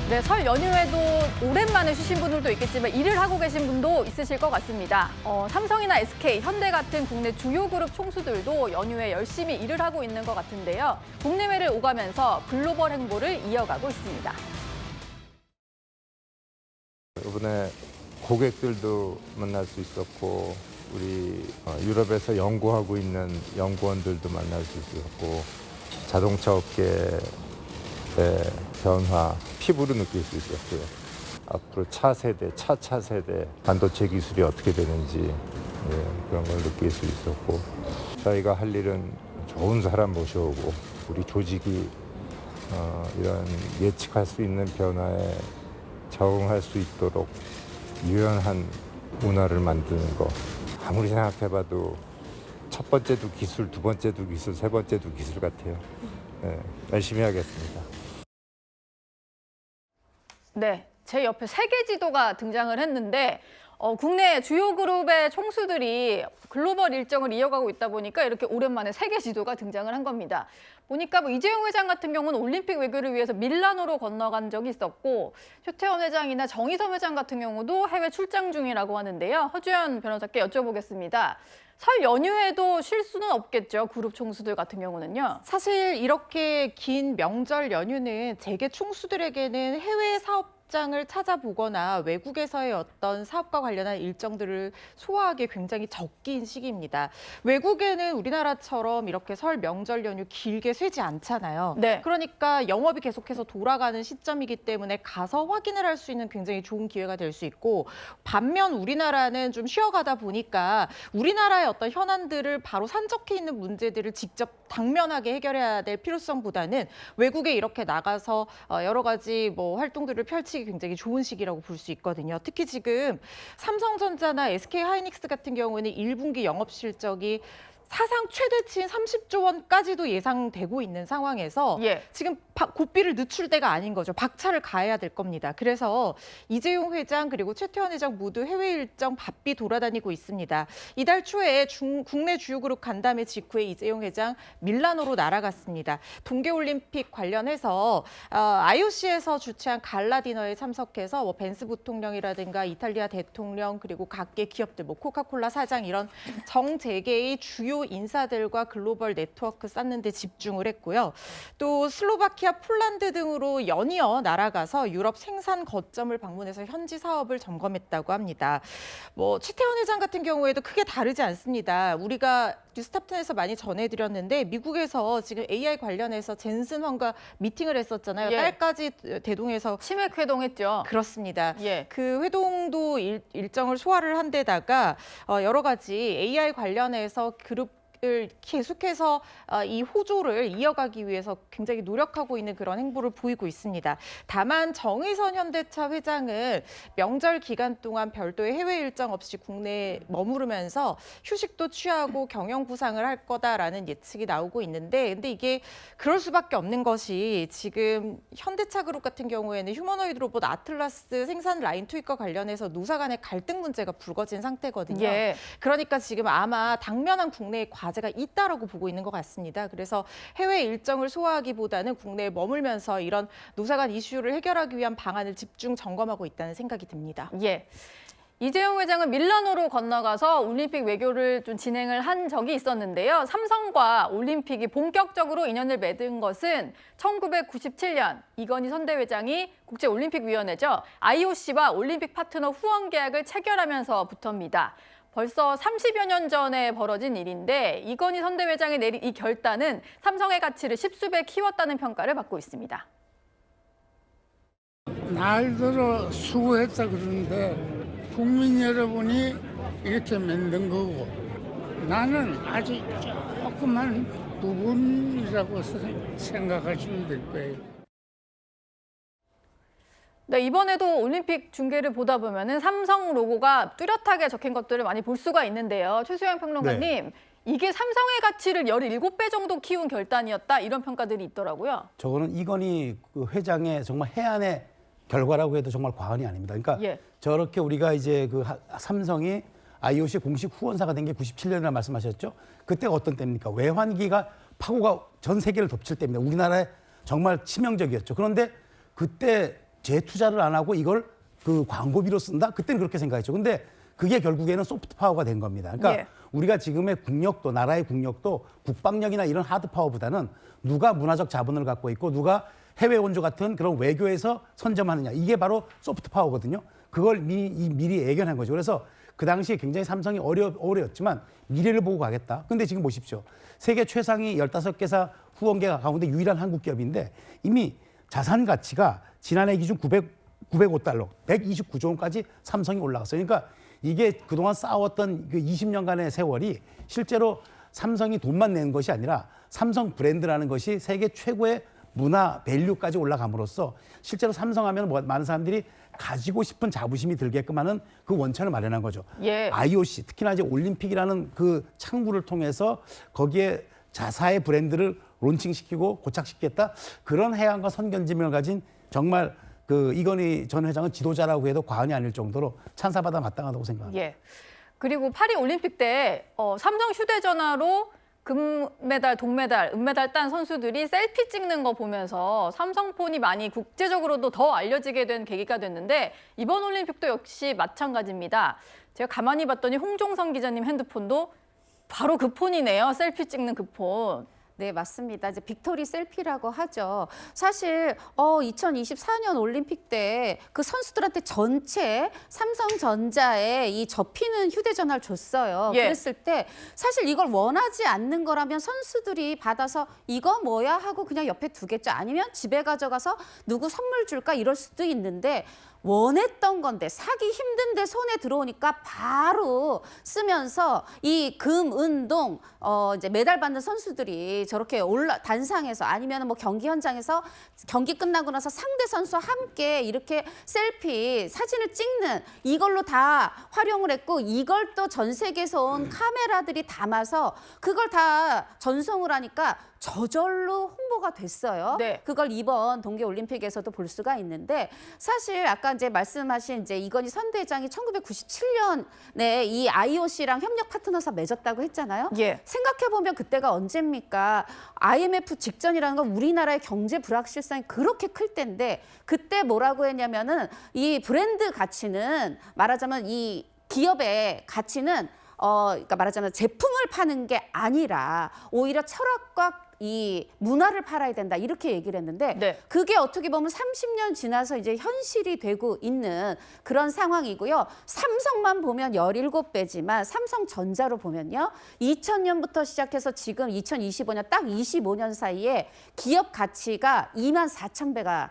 네, 설 연휴에도 오랜만에 쉬신 분들도 있겠지만 일을 하고 계신 분도 있으실 것 같습니다. 삼성이나 SK, 현대 같은 국내 주요 그룹 총수들도 연휴에 열심히 일을 하고 있는 것 같은데요. 국내외를 오가면서 글로벌 행보를 이어가고 있습니다. 이번에 고객들도 만날 수 있었고 우리 유럽에서 연구하고 있는 연구원들도 만날 수 있었고 자동차 업계의 변화 피부로 느낄 수 있었고요. 앞으로 차 세대 반도체 기술이 어떻게 되는지 그런 걸 느낄 수 있었고 저희가 할 일은 좋은 사람 모셔오고 우리 조직이 이런 예측할 수 있는 변화에 적응할 수 있도록 유연한 문화를 만드는 거. 아무리 생각해봐도 첫 번째도 기술, 두 번째도 기술, 세 번째도 기술 같아요. 네, 열심히 하겠습니다. 네, 제 옆에 세계 지도가 등장을 했는데 국내 주요 그룹의 총수들이 글로벌 일정을 이어가고 있다 보니까 이렇게 오랜만에 세계 지도가 등장을 한 겁니다. 보니까 이재용 회장 같은 경우는 올림픽 외교를 위해서 밀라노로 건너간 적이 있었고 최태원 회장이나 정의선 회장 같은 경우도 해외 출장 중이라고 하는데요. 허주연 변호사께 여쭤보겠습니다. 설 연휴에도 쉴 수는 없겠죠, 그룹 총수들 같은 경우는요. 사실 이렇게 긴 명절 연휴는 재계 총수들에게는 해외 사업장을 찾아보거나 외국에서의 어떤 사업과 관련한 일정들을 소화하기 굉장히 적긴 시기입니다. 외국에는 우리나라처럼 이렇게 설 명절 연휴 길게 쉬지 않잖아요. 네. 그러니까 영업이 계속해서 돌아가는 시점이기 때문에 가서 확인을 할 수 있는 굉장히 좋은 기회가 될 수 있고, 반면 우리나라는 좀 쉬어가다 보니까 우리나라의 어떤 현안들을 바로 산적해 있는 문제들을 직접 당면하게 해결해야 될 필요성보다는 외국에 이렇게 나가서 여러 가지 활동들을 펼치기 굉장히 좋은 시기라고 볼 수 있거든요. 특히 지금 삼성전자나 SK하이닉스 같은 경우에는 1분기 영업 실적이 사상 최대치인 30조 원까지도 예상되고 있는 상황에서 지금 고삐를 늦출 때가 아닌 거죠. 박차를 가해야 될 겁니다. 그래서 이재용 회장 그리고 최태원 회장 모두 해외 일정 바삐 돌아다니고 있습니다. 이달 초에 국내 주요 그룹 간담회 직후에 이재용 회장 밀라노로 날아갔습니다. 동계올림픽 관련해서 IOC에서 주최한 갈라 디너에 참석해서 벤스 부통령이라든가 이탈리아 대통령 그리고 각계 기업들 코카콜라 사장 이런 정 재계의 주요 인사들과 글로벌 네트워크 쌓는 데 집중을 했고요. 또 슬로바키아, 폴란드 등으로 연이어 날아가서 유럽 생산 거점을 방문해서 현지 사업을 점검했다고 합니다. 최태원 회장 같은 경우에도 크게 다르지 않습니다. 우리가 뉴스탑10에서 많이 전해드렸는데 미국에서 지금 AI 관련해서 젠슨 황과 미팅을 했었잖아요. 딸까지 대동해서 치맥 회동했죠. 그렇습니다. 그 회동도 일정을 소화를 한 데다가 여러 가지 AI 관련해서 그룹을 계속해서 이 호조를 이어가기 위해서 굉장히 노력하고 있는 그런 행보를 보이고 있습니다. 다만 정의선 현대차 회장은 명절 기간 동안 별도의 해외 일정 없이 국내에 머무르면서 휴식도 취하고 경영 구상을 할 거다라는 예측이 나오고 있는데 근데 이게 그럴 수밖에 없는 것이 지금 현대차 그룹 같은 경우에는 휴머노이드 로봇 아틀라스 생산 라인 투입과 관련해서 노사 간의 갈등 문제가 불거진 상태거든요. 그러니까 지금 아마 당면한 국내의 과제가 있다라고 보고 있는 것 같습니다. 그래서 해외 일정을 소화하기보다는 국내에 머물면서 이런 노사 간 이슈를 해결하기 위한 방안을 집중 점검하고 있다는 생각이 듭니다. 이재용 회장은 밀라노로 건너가서 올림픽 외교를 좀 진행을 한 적이 있었는데요. 삼성과 올림픽이 본격적으로 인연을 맺은 것은 1997년 이건희 선대회장이 국제올림픽위원회죠. IOC와 올림픽 파트너 후원 계약을 체결하면서부터입니다. 벌써 30여 년 전에 벌어진 일인데 이건희 선대회장이 내린 이 결단은 삼성의 가치를 십수배 키웠다는 평가를 받고 있습니다. 날들어 수고했다 그러는데 국민 여러분이 이렇게 만든 거고 나는 아주 조그만 부분이라고 생각하시면 될 거예요. 네, 이번에도 올림픽 중계를 보다 보면은 삼성 로고가 뚜렷하게 적힌 것들을 많이 볼 수가 있는데요. 최수영 평론가님, 이게 삼성의 가치를 17배 정도 키운 결단이었다 이런 평가들이 있더라고요. 저거는 이건희 회장의 정말 해안의 결과라고 해도 정말 과언이 아닙니다. 그러니까 저렇게 우리가 이제 삼성이 IOC 공식 후원사가 된 게 97년이라는 말씀하셨죠. 그때가 어떤 때입니까? 외환위기가 파고가 전 세계를 덮칠 때입니다. 우리나라에 정말 치명적이었죠. 그런데 그때 재투자를 안 하고 이걸 그 광고비로 쓴다? 그때는 그렇게 생각했죠. 근데 그게 결국에는 소프트 파워가 된 겁니다. 그러니까 예. 우리가 지금의 국력도, 나라의 국력도 국방력이나 이런 하드 파워보다는 누가 문화적 자본을 갖고 있고 누가 해외 원조 같은 그런 외교에서 선점하느냐. 이게 바로 소프트 파워거든요. 그걸 미리 예견한 거죠. 그래서 그 당시에 굉장히 삼성이 어려웠지만 미래를 보고 가겠다. 근데 지금 보십시오. 세계 최상위 15개사 후원계 가운데 유일한 한국 기업인데 이미 자산 가치가 지난해 기준 905달러, 129조 원까지 삼성이 올라갔어요. 그러니까 이게 그동안 쌓아왔던 그 20년간의 세월이 실제로 삼성이 돈만 내는 것이 아니라 삼성 브랜드라는 것이 세계 최고의 문화 밸류까지 올라감으로써 실제로 삼성하면 많은 사람들이 가지고 싶은 자부심이 들게끔 하는 그 원천을 마련한 거죠. 예. IOC, 특히나 이제 올림픽이라는 그 창구를 통해서 거기에 자사의 브랜드를 론칭시키고 고착시켰다. 그런 해안과 선견지명을 가진 정말 그 이건희 전 회장은 지도자라고 해도 과언이 아닐 정도로 찬사받아 마땅하다고 생각합니다. 예. 그리고 파리 올림픽 때 삼성 휴대전화로 금메달, 동메달, 은메달 딴 선수들이 셀피 찍는 거 보면서 삼성폰이 많이 국제적으로도 더 알려지게 된 계기가 됐는데 이번 올림픽도 역시 마찬가지입니다. 제가 가만히 봤더니 홍종성 기자님 핸드폰도 바로 그 폰이네요. 셀피 찍는 그 폰. 네, 맞습니다. 이제 빅토리 셀피라고 하죠. 사실 2024년 올림픽 때 그 선수들한테 전체 삼성전자에 이 접히는 휴대전화를 줬어요. 예. 그랬을 때 사실 이걸 원하지 않는 거라면 선수들이 받아서 이거 뭐야 하고 그냥 옆에 두겠죠. 아니면 집에 가져가서 누구 선물 줄까 이럴 수도 있는데 원했던 건데 사기 힘든데 손에 들어오니까 바로 쓰면서 이 금, 은, 동 이제 메달 받는 선수들이 저렇게 단상에서 아니면 뭐 경기 현장에서 경기 끝나고 나서 상대 선수와 함께 이렇게 셀피 사진을 찍는 이걸로 다 활용을 했고 이걸 또 전 세계에서 온 카메라들이 담아서 그걸 다 전송을 하니까 저절로 홍보가 됐어요. 네. 그걸 이번 동계올림픽에서도 볼 수가 있는데 사실 아까 이제 말씀하신 이제 이건희 선대장이 1997년에 이 IOC랑 협력 파트너사 맺었다고 했잖아요. 예. 생각해 보면 그때가 언제입니까? IMF 직전이라는 건 우리나라의 경제 불확실성이 그렇게 클 때인데 그때 뭐라고 했냐면은 이 브랜드 가치는 말하자면 이 기업의 가치는 그러니까 말하자면 제품을 파는 게 아니라 오히려 철학과 이 문화를 팔아야 된다 이렇게 얘기를 했는데 네. 그게 어떻게 보면 30년 지나서 이제 현실이 되고 있는 그런 상황이고요. 삼성만 보면 17배지만 삼성전자로 보면요. 2000년부터 시작해서 지금 2025년 딱 25년 사이에 기업 가치가 24,000배가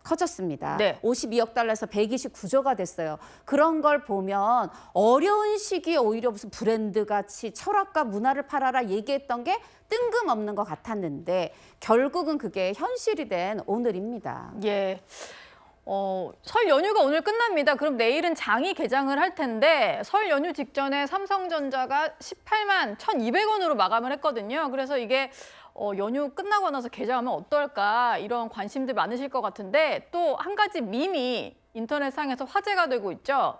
커졌습니다. 네. 52억 달러에서 129조가 됐어요. 그런 걸 보면 어려운 시기에 오히려 무슨 브랜드 가치, 철학과 문화를 팔아라 얘기했던 게 뜬금없는 것 같았는데 결국은 그게 현실이 된 오늘입니다. 예. 설 연휴가 오늘 끝납니다. 그럼 내일은 장이 개장을 할 텐데 설 연휴 직전에 삼성전자가 18만 1,200원으로 마감을 했거든요. 그래서 이게 연휴 끝나고 나서 개장하면 어떨까 이런 관심들 많으실 것 같은데 또 한 가지 밈이 인터넷상에서 화제가 되고 있죠.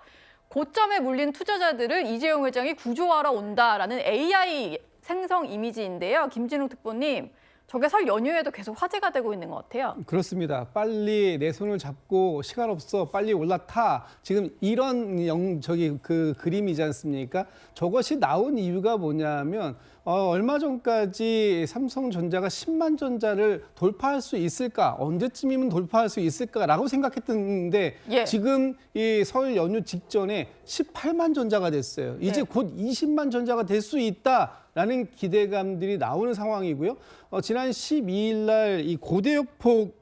고점에 물린 투자자들을 이재용 회장이 구조하러 온다라는 AI 생성 이미지인데요. 김진욱 특보님, 저게 설 연휴에도 계속 화제가 되고 있는 것 같아요. 그렇습니다. 빨리 내 손을 잡고 시간 없어 빨리 올라타. 지금 이런 그 그림이지 않습니까? 저것이 나온 이유가 뭐냐면 얼마 전까지 삼성전자가 10만 전자를 돌파할 수 있을까? 언제쯤이면 돌파할 수 있을까라고 생각했는데 예. 지금 이 설 연휴 직전에 18만 전자가 됐어요. 이제 네. 곧 20만 전자가 될 수 있다라는 기대감들이 나오는 상황이고요. 지난 12일 날 이 고대역폭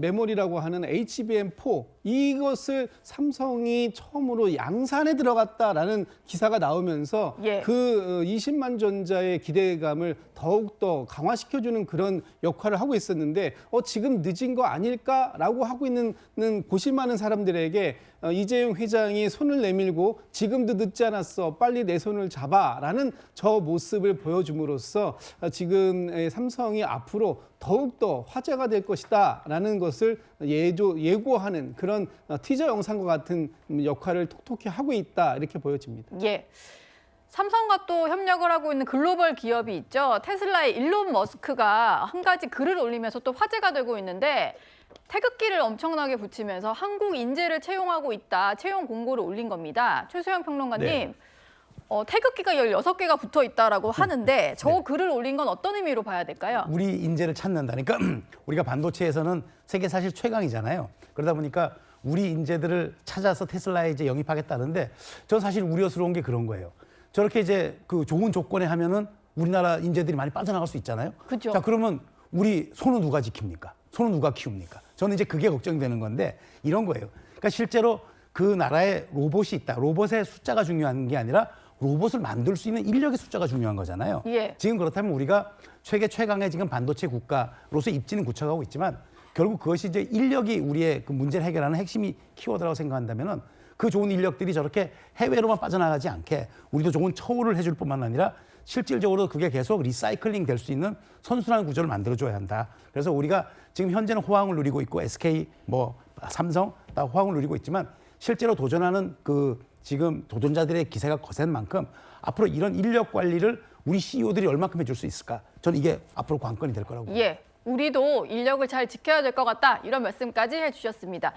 메모리라고 하는 HBM4 이것을 삼성이 처음으로 양산에 들어갔다라는 기사가 나오면서 예. 그 20만 전자의 기대감을 더욱더 강화시켜주는 그런 역할을 하고 있었는데 지금 늦은 거 아닐까라고 하고 있는 고심 많은 사람들에게 이재용 회장이 손을 내밀고 지금도 늦지 않았어 빨리 내 손을 잡아라는 저 모습을 보여줌으로써 지금 삼성이 앞으로 더욱더 화제가 될 것이다라는 것을 예고하는 그런 티저 영상과 같은 역할을 톡톡히 하고 있다 이렇게 보여집니다. 예. 삼성과 또 협력을 하고 있는 글로벌 기업이 있죠. 테슬라의 일론 머스크가 한 가지 글을 올리면서 또 화제가 되고 있는데 태극기를 엄청나게 붙이면서 한국 인재를 채용하고 있다. 채용 공고를 올린 겁니다. 최수영 평론가님, 네. 태극기가 16개가 붙어 있다라고 하는데 저 글을 올린 건 어떤 의미로 봐야 될까요? 우리 인재를 찾는다니까 우리가 반도체에서는 세계 사실 최강이잖아요. 그러다 보니까 우리 인재들을 찾아서 테슬라에 이제 영입하겠다는데 저는 사실 우려스러운 게 그런 거예요. 저렇게 이제 그 좋은 조건에 하면은 우리나라 인재들이 많이 빠져나갈 수 있잖아요. 그죠. 자, 그러면 우리 손은 누가 지킵니까? 손은 누가 키웁니까? 저는 이제 그게 걱정이 되는 건데 이런 거예요. 그러니까 실제로 그 나라에 로봇이 있다. 로봇의 숫자가 중요한 게 아니라 로봇을 만들 수 있는 인력의 숫자가 중요한 거잖아요. 예. 지금 그렇다면 우리가 세계 최강의 지금 반도체 국가로서 입지는 굳혀가고 있지만 결국 그것이 이제 인력이 우리의 그 문제를 해결하는 핵심이 키워드라고 생각한다면은 그 좋은 인력들이 저렇게 해외로만 빠져나가지 않게 우리도 좋은 처우를 해줄 뿐만 아니라 실질적으로 그게 계속 리사이클링 될 수 있는 선순환 구조를 만들어줘야 한다. 그래서 우리가 지금 현재는 호황을 누리고 있고 SK, 삼성 다 호황을 누리고 있지만 실제로 도전하는 그 지금 도전자들의 기세가 거센 만큼 앞으로 이런 인력 관리를 우리 CEO들이 얼마큼 해줄 수 있을까? 저는 이게 앞으로 관건이 될 거라고 봅니다. 예, 우리도 인력을 잘 지켜야 될 것 같다. 이런 말씀까지 해주셨습니다.